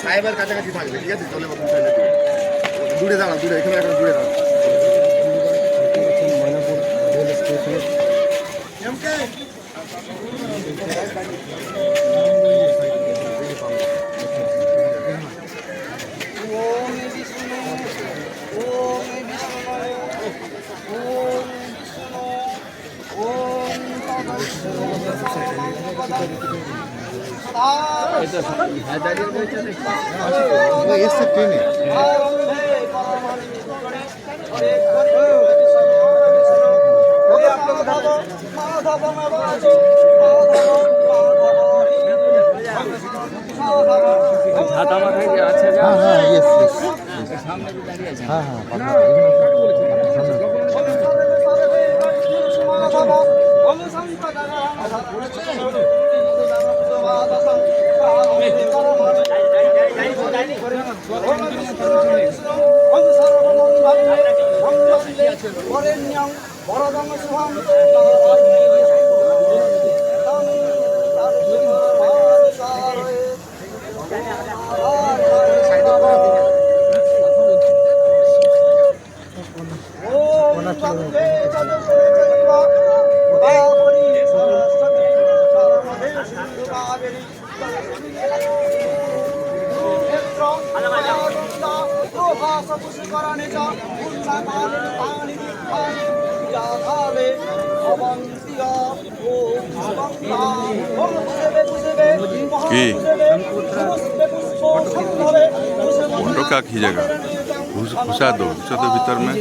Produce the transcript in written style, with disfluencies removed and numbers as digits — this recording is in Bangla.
সাহেবের কাছাকাছি থাকবে, ঠিক আছে? চলে দূরে দাঁড়াও, দূরে, এখানে একটা দূরে দাঁড়াও। ময়নাপুর রেল স্টেশনে এসছে ট্রেনে। ছাতা মাথায় যে আছে, হ্যাঁ হ্যাঁ, ইয়েস ইয়েস, সামনে যে দাঁড়িয়ে আছে। হ্যাঁ হ্যাঁ, কি फोटो का खींचेगा? घुसा दो, घुसा दो भीतर में।